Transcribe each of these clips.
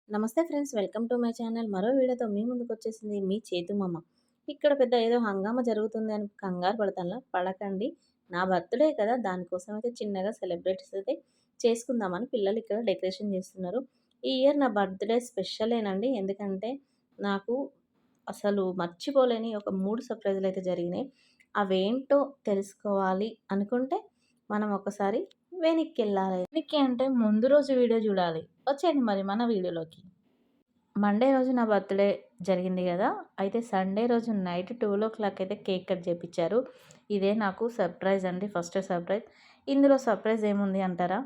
నమస్తే friends, welcome to my channel. మరో వీడియోతో మీ ముందుకొచ్చేసింది మీ చేతుమమ్మ. ఇక్కడ పెద్ద ఏదో హంగామా జరుగుతుంది అని కంగారు పడకండి. నా బర్త్‌డే కదా! దానికోసం అయితే చిన్నగా సెలబ్రేట్స్ అయితే చేసుకుందామని పిల్లలు ఇక్కడ డెకరేషన్ చేస్తున్నారు. ఈ ఇయర్ నా బర్త్‌డే స్పెషలేనండి. ఎందుకంటే నాకు అసలు మర్చిపోలేని ఒక 3 సర్ప్రైజ్‌లయితే జరిగినాయి. అవేంటో తెలుసుకోవాలి అనుకుంటే మనం ఒకసారి వెనక్కెళ్ళాలి. వెనక్కి అంటే ముందు రోజు వీడియో చూడాలి. వచ్చేయండి మరి మన వీడియోలోకి. మండే రోజు నా బర్త్‌డే జరిగింది గదా! అయితే సండే రోజు నైట్ 12:00 అయితే కేక్ కట్ చేపిచ్చారు. ఇదే నాకు సర్ప్రైజ్ అండి. First surprise. ఇందులో సర్ప్రైజ్ ఏముంది అంటారా?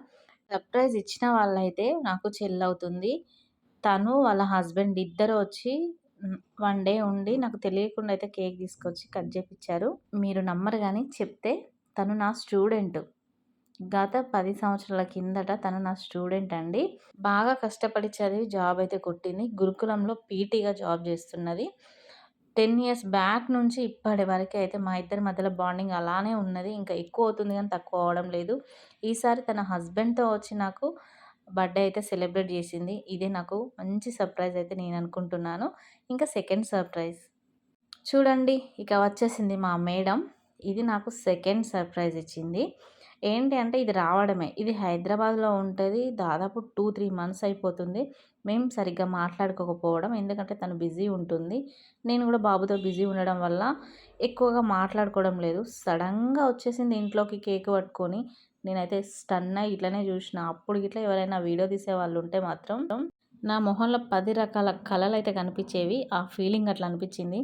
సర్ప్రైజ్ ఇచ్చిన వాళ్ళైతే నాకు చెల్లవుతుంది. తను వాళ్ళ హస్బెండ్ ఇద్దరు వచ్చి వన్ డే ఉండి నాకు తెలియకుండా అయితే కేక్ తీసుకొచ్చి కట్ చేపిచ్చారు. మీరు నమ్మరు గానీ చెప్తే తను నా స్టూడెంట్. గత 10 సంవత్సరాల కిందట తను నా స్టూడెంట్ అండి. బాగా కష్టపడి చదివి జాబ్ అయితే కొట్టింది. గురుకులంలో పీటీగా జాబ్ చేస్తున్నది. 10 ఇయర్స్ బ్యాక్ నుంచి ఇప్పటి వరకు అయితే మా ఇద్దరి మధ్యలో బాండింగ్ అలానే ఉన్నది. ఇంకా ఎక్కువ అవుతుంది గానీ తక్కువ అవ్వడం లేదు. ఈసారి తన హస్బెండ్‌తో వచ్చి నాకు బర్త్‌డే అయితే సెలబ్రేట్ చేసింది. ఇదే నాకు మంచి సర్ప్రైజ్ అయితే నేను అనుకుంటున్నాను. ఇంకా సెకండ్ సర్ప్రైజ్ చూడండి, ఇక వచ్చేసింది మా మేడం. ఇది నాకు సెకండ్ సర్ప్రైజ్ ఇచ్చింది. ఏంటి అంటే ఇది రావడమే. ఇది హైదరాబాద్‌లో ఉంటది. దాదాపు 2, 3 మంత్స్ అయిపోతుంది. మేము సరిగ్గా మాట్లాడుకోకపోవడం. ఎందుకంటే తను బిజీ ఉంటుంది. నేను కూడా బాబుతో బిజీ ఉండడం వల్ల ఎక్కువగా మాట్లాడుకోవడం లేదు. సడెన్‌గా వచ్చేసింది ఇంట్లోకి కేక్ పట్టుకొని. నేనైతే స్టన్ అయ్యి ఇట్లనే చూసిన. అప్పుడు గిట్ల ఎవరైనా వీడియో తీసేవాళ్ళు ఉంటే మాత్రం నా మొహంలో 10 రకాల కళలైతే కనిపించేవి. ఆ ఫీలింగ్ అట్లా అనిపించింది.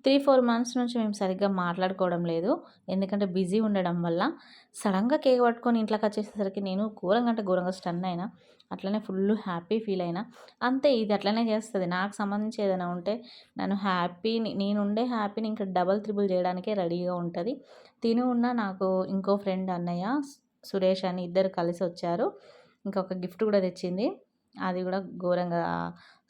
3, 4 మంత్స్ నుంచి మేము సరిగ్గా మాట్లాడుకోవడం లేదు. ఎందుకంటే బిజీ ఉండడం వల్ల. సడెన్‌గా కేక్ పట్టుకొని ఇంట్లోకొచ్చేసేసరికి నేను ఘోరంగా అంటే ఘోరంగా స్టన్ అయినా. అట్లనే ఫుల్ హ్యాపీ ఫీల్ అయినా. అంతే, ఇది అట్లనే చేస్తది. నాకు సంబంధించి ఏదైనా ఉంటే నన్ను నేనుండే హ్యాపీని ఇంకా డబుల్, త్రిబుల్ చేయడానికే రెడీగా ఉంటది. తిను ఉన్న నాకు ఇంకో ఫ్రెండ్ అన్నయ్య సురేష్ అని ఇద్దరు కలిసొచ్చారు. ఇంకొక గిఫ్ట్ కూడా తెచ్చింది. అది కూడా ఘోరంగా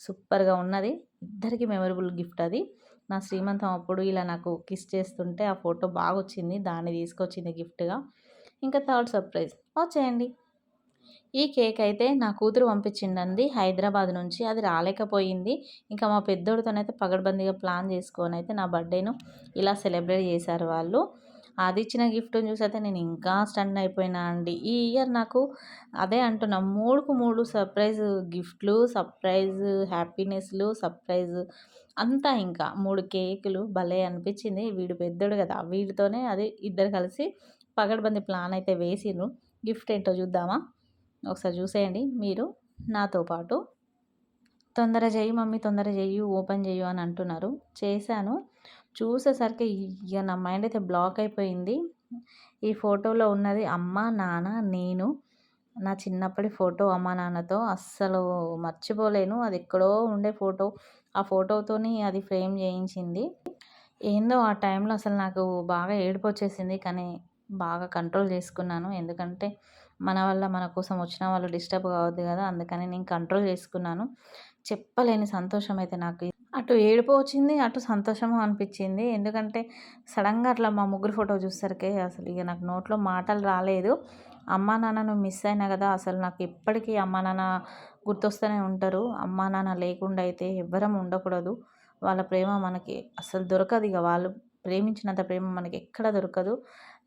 సూపర్‌గా ఉన్నది. ఇద్దరికీ మెమరబుల్ గిఫ్ట్ అది. నా శ్రీమంతం అప్పుడు ఇలా నాకు కిస్ చేస్తుంటే ఆ ఫోటో బాగొచ్చింది. దాన్ని తీసుకొచ్చింది గిఫ్ట్‌గా. ఇంకా థర్డ్ సర్ప్రైజ్ వచ్చేయండి. ఈ కేక్ అయితే నా కూతురు పంపించిందండి హైదరాబాద్ నుంచి. అది రాలేకపోయింది. ఇంకా మా పెద్దోడితోనైతే పగడ్బందీగా ప్లాన్ చేసుకొనైతే నా బర్త్‌డేను ఇలా సెలబ్రేట్ చేశారు వాళ్ళు. అది ఇచ్చిన గిఫ్ట్‌ని చూసైతే నేను ఇంకా స్టన్ అయిపోయినా అండి. ఈ ఇయర్ నాకు అదే అంటున్నా 3కు 3 సర్ప్రైజ్ గిఫ్ట్‌లు, సర్ప్రైజ్ హ్యాపీనెస్‌లు, సర్ప్రైజ్ అంతా ఇంకా 3 కేకులు భలే అనిపించింది. వీడు పెద్దోడు కదా! వీడితోనే అది ఇద్దరు కలిసి పగడ్బందీ ప్లాన్ అయితే వేసిర్రు. గిఫ్ట్ ఏంటో చూద్దామా? ఒకసారి చూసేయండి మీరు నాతో పాటు. తొందర చెయ్యి మమ్మీ, తొందర చెయ్యి, ఓపెన్ చెయ్యు అని అంటున్నారు. చేశాను. చూసేసరికి ఇగ నా మైండ్ అయితే బ్లాక్ అయిపోయింది. ఈ ఫోటోలో ఉన్నది అమ్మ, నాన్న, నేను. నా చిన్నప్పటి ఫోటో అమ్మ, నాన్నతో అస్సలు మర్చిపోలేను. అది ఎక్కడో ఉండే ఫోటో. ఆ ఫోటోతోని అది ఫ్రేమ్ చేయించింది. ఏందో ఆ టైంలో అసలు నాకు బాగా ఏడుపొచ్చేసింది. కానీ బాగా కంట్రోల్ చేసుకున్నాను. ఎందుకంటే మన వల్ల మన కోసం వచ్చిన వాళ్ళు డిస్టర్బ్ కావద్దు కదా! అందుకని నేను కంట్రోల్ చేసుకున్నాను. చెప్పలేని సంతోషం అయితే నాకు. అటు ఏడుపు వచ్చింది, అటు సంతోషము అనిపించింది. ఎందుకంటే సడెన్‌గా అట్లా మా ముగ్గురు ఫోటో చూసేసరికి అసలు ఇగ నాకు నోట్లో మాటలు రాలేదు. అమ్మా, నాన్నను మిస్ అయినా కదా! అసలు నాకు ఎప్పటికీ అమ్మా, నాన్న గుర్తొస్తూనే ఉంటారు. అమ్మా, నాన్న లేకుండా అయితే ఎవ్వరం ఉండకూడదు. వాళ్ళ ప్రేమ మనకి అసలు దొరకదిగ. వాళ్ళు ప్రేమించినంత ప్రేమ మనకెక్కడ దొరకదు.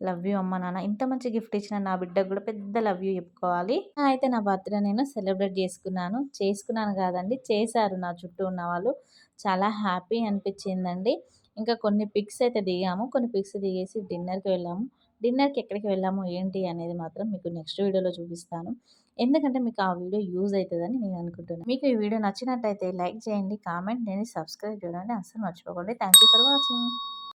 లవ్ యూ అమ్మ, నాన్న. ఇంత మంచి గిఫ్ట్ ఇచ్చిన నా బిడ్డకు కూడా పెద్ద లవ్ యూ చెప్పుకోవాలి. అయితే నా బర్త్‌డే నేను సెలబ్రేట్ చేసుకున్నాను. చేసుకున్నాను కాదండి, చేశారు నా చుట్టూ ఉన్నవాళ్ళు. చాలా హ్యాపీ అనిపించిందండి. ఇంకా కొన్ని పిక్స్ అయితే దిగాము. కొన్ని పిక్స్ దిగేసి డిన్నర్‌కి వెళ్ళాము. డిన్నర్‌కి ఎక్కడికి వెళ్ళాము, ఏంటి అనేది మాత్రం మీకు నెక్స్ట్ వీడియోలో చూపిస్తాను. ఎందుకంటే మీకు ఆ వీడియో యూజ్ అయితదని నేను అనుకుంటున్నాను. మీకు ఈ వీడియో నచ్చినట్టయితే లైక్ చేయండి, కామెంట్ చేయండి, సబ్స్క్రైబ్ చేయడాన్ని అస్సలు మర్చిపోకండి. Thank you for watching.